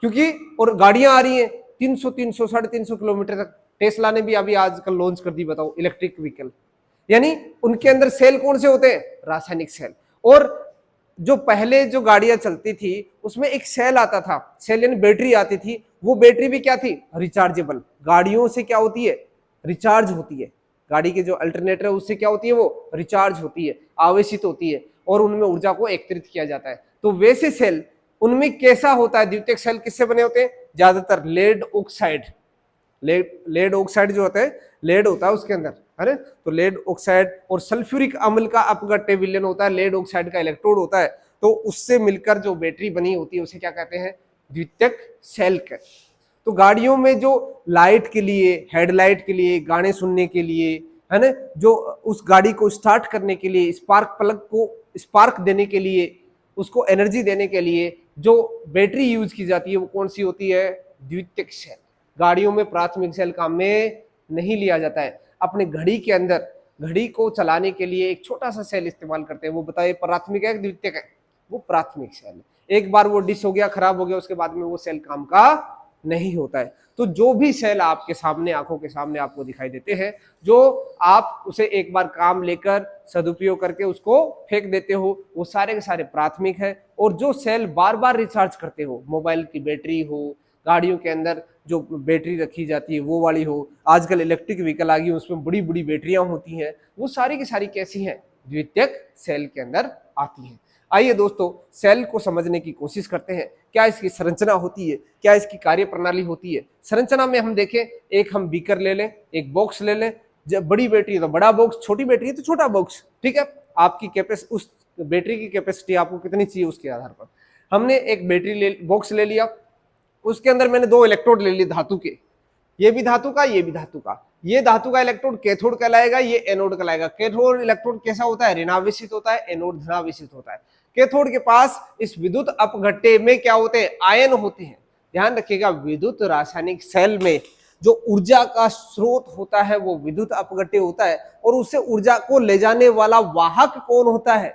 S1: क्योंकि और गाड़ियां आ रही हैं 300 300 350 किलोमीटर तक। टेस्ला ने भी अभी आजकल लॉन्च कर दी, बताओ, इलेक्ट्रिक व्हीकल। यानी उनके अंदर सेल कौन से होते हैं, रासायनिक सेल। और जो पहले जो गाड़ियां चलती थी उसमें एक सेल आता था, सेल यानी बैटरी आती थी, वो बैटरी भी क्या थी, रिचार्जेबल। गाड़ियों से क्या होती है, रिचार्ज होती है, गाड़ी के जो अल्टरनेटर है उससे क्या होती है, वो रिचार्ज होती है, आवेशित होती है, और उनमें ऊर्जा को एकत्रित किया जाता है। तो वैसे सेल उनमें कैसा होता है, द्वितीयक सेल किससे बने होते हैं, ज्यादातर लेड ऑक्साइड, लेड ऑक्साइड जो होता है, लेड होता है उसके अंदर, है ना। तो लेड ऑक्साइड और सल्फ्यूरिक अम्ल का अपघट्य विलयन होता है, लेड ऑक्साइड का इलेक्ट्रोड होता है, तो उससे मिलकर जो बैटरी बनी होती है उसे क्या कहते हैं, द्वितीयक सेल के। तो गाड़ियों में जो लाइट के लिए, हेडलाइट के लिए, गाने सुनने के लिए, है ना, जो उस गाड़ी को स्टार्ट करने के लिए, स्पार्क प्लग को स्पार्क देने के लिए, उसको एनर्जी देने के लिए जो बैटरी यूज की जाती है वो कौन सी होती है, द्वितीयक सेल। गाड़ियों में प्राथमिक सेल काम में नहीं लिया जाता है। अपने घड़ी के अंदर घड़ी को चलाने के लिए एक छोटा सा सेल इस्तेमाल करते हैं, वो बताइए प्राथमिक है द्वितीयक है, वो प्राथमिक सेल है। एक बार वो डिश हो गया, खराब हो गया, उसके बाद में वो सेल काम का नहीं होता है। तो जो भी सेल आपके सामने, आंखों के सामने आपको दिखाई देते हैं, जो आप उसे एक बार काम लेकर सदुपयोग करके उसको फेंक देते हो, वो सारे के सारे प्राथमिक है। और जो सेल बार बार रिचार्ज करते हो, मोबाइल की बैटरी हो, गाड़ियों के अंदर जो बैटरी रखी जाती है वो वाली हो, आजकल इलेक्ट्रिक व्हीकल आ गई, उसमें बड़ी बड़ी बैटरियां होती हैं, वो सारी की सारी कैसी हैं, द्वितीयक सेल के अंदर आती हैं। आइए दोस्तों, सेल को समझने की कोशिश करते हैं। क्या इसकी संरचना होती है, क्या इसकी कार्य प्रणाली होती है। संरचना में हम देखें, एक हम बीकर ले लें, एक बॉक्स ले लें। जब बड़ी बैटरी है तो बड़ा बॉक्स, छोटी बैटरी है तो छोटा बॉक्स, ठीक है। आपकी कैपेसिटी, उस बैटरी की कैपेसिटी आपको कितनी चाहिए उसके आधार पर हमने एक बैटरी बॉक्स ले लिया, उसके अंदर मैंने 2 इलेक्ट्रोड ले लिए धातु के, ये भी धातु का, ये भी धातु का। ये धातु का इलेक्ट्रोड कैथोड कहलाएगा, ये एनोड कहलाएगा। कैथोड इलेक्ट्रोड कैसा होता है, ऋणावेशित होता है, एनोड धनावेशित होता है। कैथोड के पास इस विद्युत अपघट्य में क्या होते हैं, आयन होते हैं। ध्यान रखिएगा, विद्युत रासायनिक सेल में जो ऊर्जा का स्रोत होता है वो विद्युत अपघट्य होता है, और उससे ऊर्जा को ले जाने वाला वाहक कौन होता है,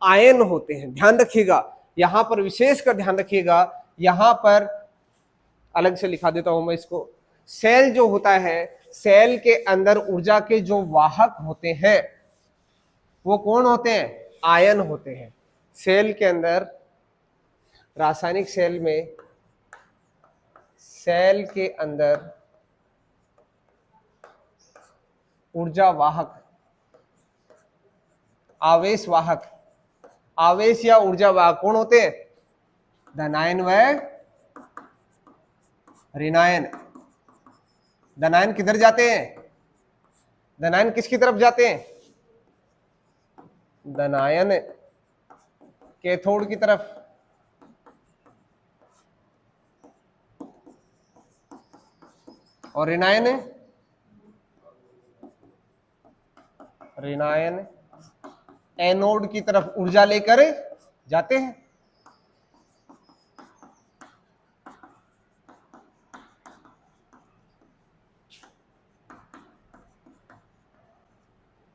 S1: आयन होते हैं। ध्यान रखिएगा, यहां पर विशेषकर ध्यान रखिएगा, यहां पर अलग से लिखा देता हूं मैं इसको। सेल जो होता है, सेल के अंदर ऊर्जा के जो वाहक होते हैं वो कौन होते हैं, आयन होते हैं। सेल के अंदर, रासायनिक सेल में, सेल के अंदर ऊर्जा वाहक, आवेश वाहक, आवेश या ऊर्जा वाहक कौन होते हैं, धनायन व ऋणायन। धनायन किधर जाते हैं, धनायन किसकी तरफ जाते हैं, धनायन कैथोड की तरफ, और ऋणायन एनोड की तरफ ऊर्जा लेकर जाते हैं।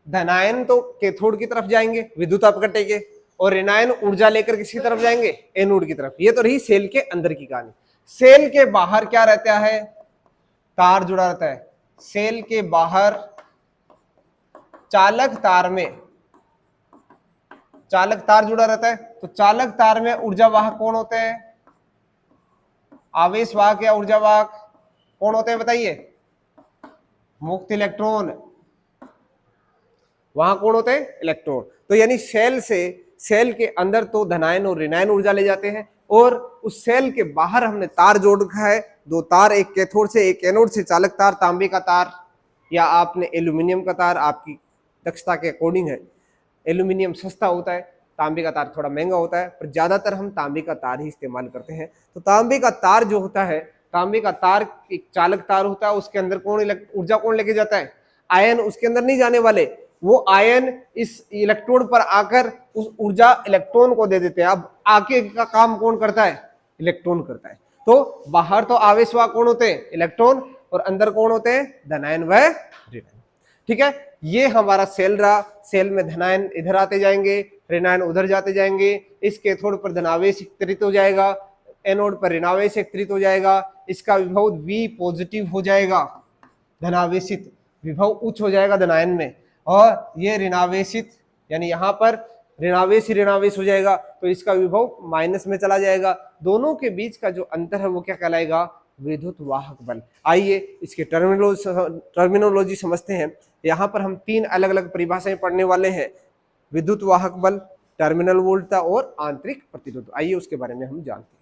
S1: धनायन तो कैथोड की तरफ जाएंगे विद्युत अपघट्य के, और ऋणायन ऊर्जा लेकर किसकी तरफ जाएंगे, एनोड की तरफ। ये तो रही सेल के अंदर की कहानी। सेल के बाहर क्या रहता है, तार जुड़ा रहता है। सेल के बाहर चालक तार में, चालक तार जुड़ा रहता है। तो चालक तार में ऊर्जा वाहक कौन होते हैं, आवेश वाहक या ऊर्जा वाहक कौन होते हैं बताइए, मुक्त इलेक्ट्रॉन। वहां कौन होते हैं, इलेक्ट्रॉन। तो यानी सेल से, सेल के अंदर तो धनायन और ऋणायन ऊर्जा ले जाते हैं, और उस सेल के बाहर हमने तार जोड़ रखा है, 2 तार, एक कैथोड से एक एनोड से, चालक तार, तांबे का तार या आपने एल्यूमिनियम का तार, आपकी दक्षता के अकॉर्डिंग है। एल्यूमिनियम सस्ता होता है, तांबे का तार थोड़ा महंगा होता है, पर ज्यादातर हम तांबे का तार ही इस्तेमाल करते हैं। तो तांबे का तार जो होता है, तांबे का तार एक चालक तार होता है, उसके अंदर कौन ऊर्जा कौन लेके जाता है, आयन उसके अंदर नहीं जाने वाले, वो आयन इस इलेक्ट्रोड पर आकर उस ऊर्जा इलेक्ट्रॉन को दे देते हैं। अब आगे का काम कौन करता है, इलेक्ट्रॉन करता है। तो बाहर तो आवेश वाहक कौन होते हैं, इलेक्ट्रॉन, और अंदर कौन होते हैं, धनायन व ऋणायन। ठीक है, ये हमारा सेल रहा। सेल में धनायन इधर आते जाएंगे, ऋणायन उधर जाते जाएंगे। इस कैथोड पर धनावेश एकत्रित हो जाएगा, एनोड पर ऋणावेश एकत्रित हो जाएगा। इसका विभव V पॉजिटिव हो जाएगा, धनावेशित विभव उच्च हो जाएगा धनायन में, और ये ऋणावेशित यानी यहाँ पर ऋणावेश ही ऋणावेश हो जाएगा, तो इसका विभव माइनस में चला जाएगा। दोनों के बीच का जो अंतर है वो क्या कहलाएगा, विद्युत वाहक बल। आइए इसके टर्मिनोलॉजी समझते हैं। यहाँ पर हम 3 अलग अलग परिभाषाएं पढ़ने वाले हैं, विद्युत वाहक बल, टर्मिनल वोल्टता और आंतरिक प्रतिरोध। आइए उसके बारे में हम जानते हैं।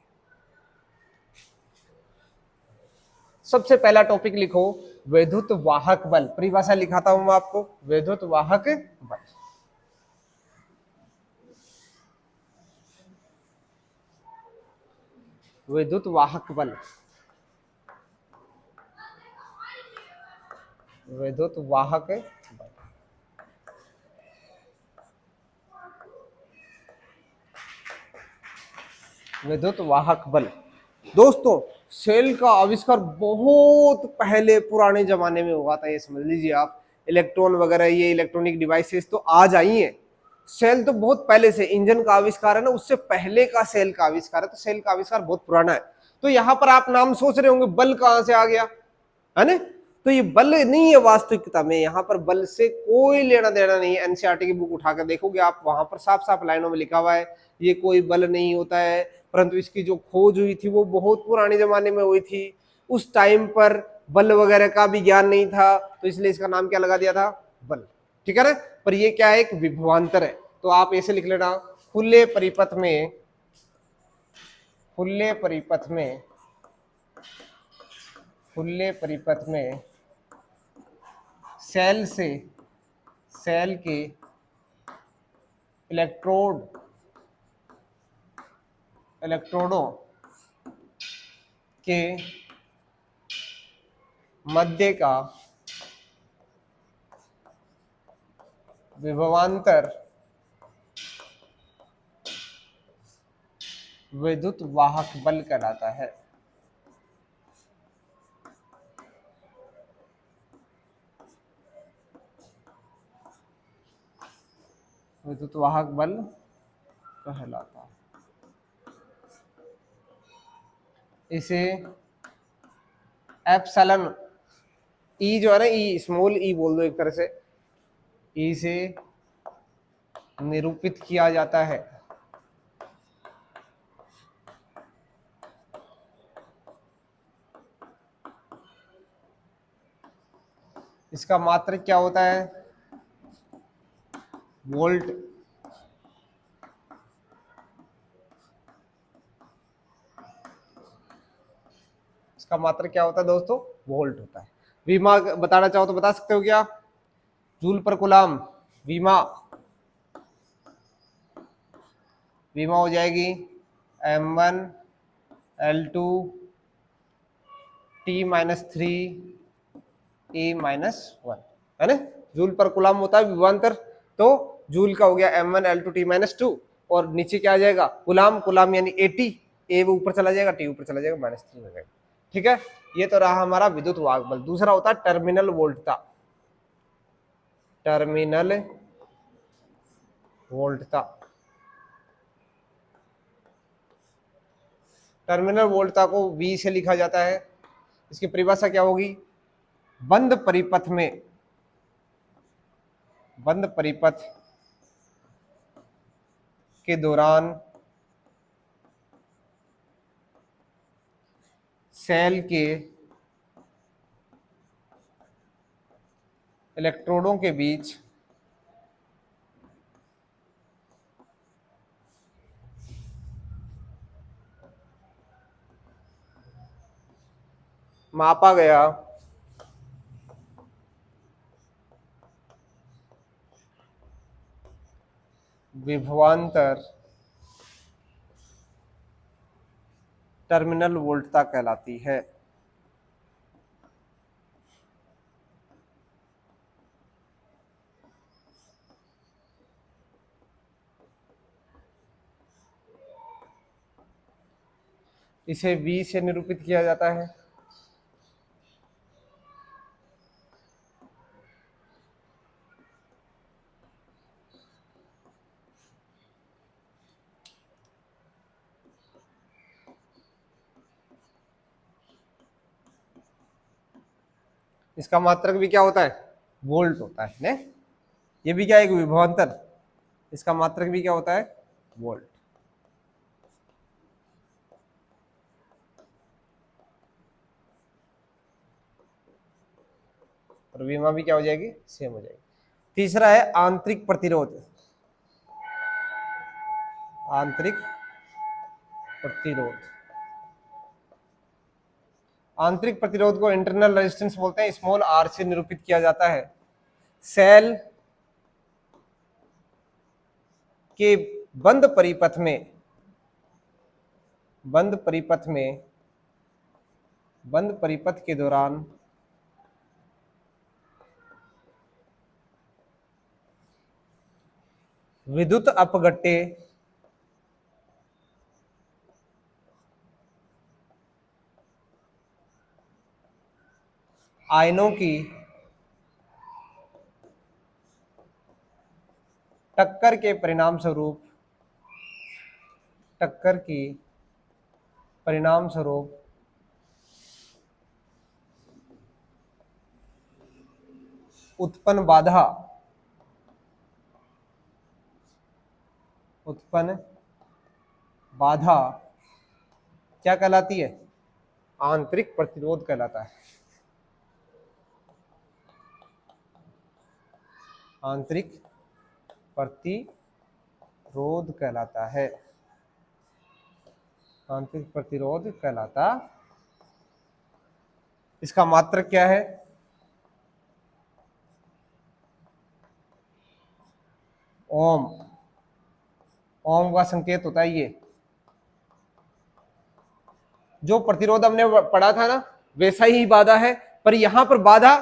S1: सबसे पहला टॉपिक लिखो, विद्युत वाहक बल। परिभाषा लिखाता हूं मैं आपको, विद्युत वाहक बल। विद्युत वाहक बल, विद्युत वाहक बल। विद्युत वाहक बल दोस्तों, सेल का आविष्कार बहुत पहले पुराने जमाने में हुआ था, ये समझ लीजिए आप। इलेक्ट्रॉन वगैरह, ये इलेक्ट्रॉनिक डिवाइसेस तो आज आई हैं। सेल तो बहुत पहले से, इंजन का आविष्कार है ना, उससे पहले का सेल का आविष्कार है, तो सेल का आविष्कार बहुत पुराना है। तो यहां पर आप नाम सोच रहे होंगे बल कहां से आ गया, है ना? तो ये बल नहीं है वास्तविकता में, यहाँ पर बल से कोई लेना देना नहीं है। एनसीईआरटी की बुक उठाकर देखोगे आप, वहां पर साफ साफ लाइनों में लिखा हुआ है ये कोई बल नहीं होता है, परंतु इसकी जो खोज हुई थी वो बहुत पुराने जमाने में हुई थी। उस टाइम पर बल वगैरह का भी ज्ञान नहीं था, तो इसलिए इसका नाम क्या लगा दिया था, बल। ठीक है ना? पर ये क्या है, एक विभवांतर है। तो आप ऐसे लिख लेना, खुले परिपथ में, खुले परिपथ में, खुले परिपथ में सेल से, सेल के इलेक्ट्रोडों के मध्य का विभवांतर विद्युत वाहक बल कहलाता है। विद्युत वाहक बल कहलाता है। इसे एप्सिलॉन ई जो है ना, ई स्मॉल ई बोल दो एक तरह से, ई से निरूपित किया जाता है। इसका मात्रक क्या होता है, वोल्ट। इसका मात्रक क्या होता है दोस्तों, वोल्ट होता है। विमा बताना चाहो तो बता सकते हो क्या, जूल पर कूलम। विमा, विमा हो जाएगी m1 L2 T-3 A-1, है ना? जूल पर कूलम होता है विभवांतर, तो जूल का हो गया m1 L2 T-2, और नीचे क्या आ जाएगा, कूलम, कूलम यानी AT, ए वो ऊपर चला जाएगा, टी ऊपर चला जाएगा, -3 हो जाएगा। ठीक है, ये तो रहा हमारा विद्युत वाहक बल। दूसरा होता है टर्मिनल वोल्टता, टर्मिनल वोल्टता। टर्मिनल वोल्टता को V से लिखा जाता है। इसकी परिभाषा क्या होगी, बंद परिपथ में, बंद परिपथ के दौरान सेल के इलेक्ट्रोडों के बीच मापा गया विभवांतर टर्मिनल वोल्टता कहलाती है। इसे V से निरूपित किया जाता है। इसका मात्रक भी क्या होता है, वोल्ट होता है ने? ये भी क्या है, एक विभवांतर, इसका मात्रक भी क्या होता है, वोल्ट। और विमा भी क्या हो जाएगी, सेम हो जाएगी। तीसरा है आंतरिक प्रतिरोध, आंतरिक प्रतिरोध। आंतरिक प्रतिरोध को इंटरनल रेजिस्टेंस बोलते हैं, स्मॉल r से निरूपित किया जाता है। सेल के बंद परिपथ में, बंद परिपथ में, बंद परिपथ के दौरान विद्युत अपघट्य आयनों की टक्कर के परिणाम स्वरूप, टक्कर की परिणाम स्वरूप उत्पन्न बाधा क्या कहलाती है? आंतरिक प्रतिरोध कहलाता है। आंतरिक प्रतिरोध कहलाता है। आंतरिक प्रतिरोध कहलाता। इसका मात्रक क्या है? ओम। ओम का संकेत होता है ये। जो प्रतिरोध हमने पढ़ा था ना वैसा ही बाधा है, पर यहां पर बाधा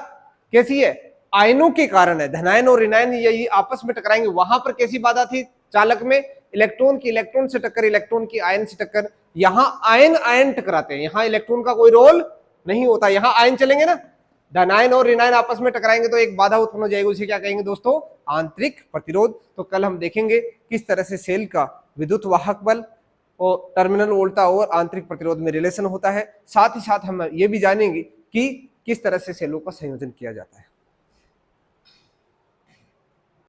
S1: कैसी है? आयनों के कारण है। धनायन और ऋणायन यही आपस में टकराएंगे। वहां पर कैसी बाधा थी? चालक में इलेक्ट्रॉन की इलेक्ट्रॉन से टक्कर, इलेक्ट्रॉन की आयन से टक्कर। यहां आयन आयन टकराते हैं, यहां इलेक्ट्रॉन का कोई रोल नहीं होता। यहां आयन चलेंगे ना, धनायन और ऋणायन आपस में टकराएंगे तो एक बाधा उत्पन्न हो जाएगी। उसे क्या कहेंगे दोस्तों? आंतरिक प्रतिरोध। तो कल हम देखेंगे किस तरह से सेल का विद्युत वाहक बल और टर्मिनल वोल्टा और आंतरिक प्रतिरोध में रिलेशन होता है। साथ ही साथ हम ये भी जानेंगे कि किस तरह से सेलों का संयोजन किया जाता है।